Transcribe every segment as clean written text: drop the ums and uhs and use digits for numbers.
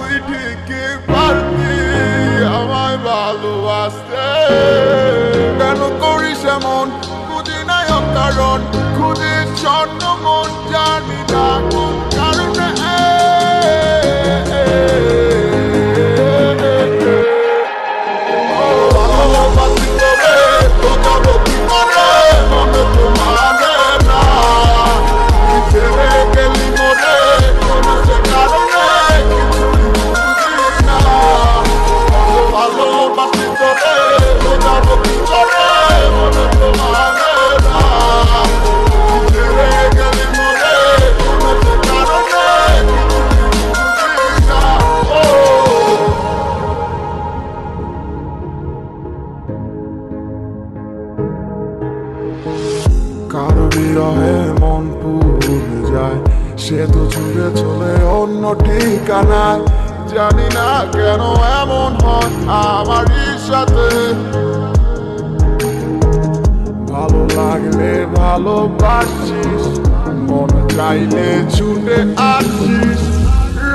তুই ঠিকই পারতি আমায় ভালোবাসতে। কেন করিস এমন খুঁজি নাই কারণ, খুঁজিস স্বর্ণ মন জানি না কোন কারণে। কারো বিরহে মন পুড়ে যায়, সে তো ছুটে চলে অন্য ঠিকানায়। জানি না কেন এমন হয় আমারই সাথে, ভালো লাগলে ভালোবাসিস, মন চাইলে ছুটে আসিস।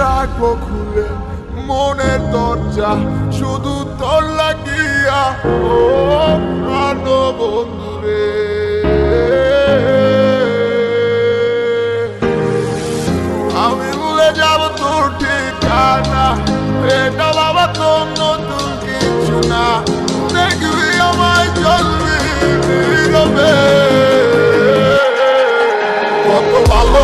রাখবো খুলে মনের দরজা শুধু তোর লাগিয়া, ও প্রাণ বন্ধুরে। আমি ভুলে যাব তোর ঠিকানা, এটা বাবা তোর নতুন কিছু না। দেখবি আমায় চলবি নীরবে, কত ভালো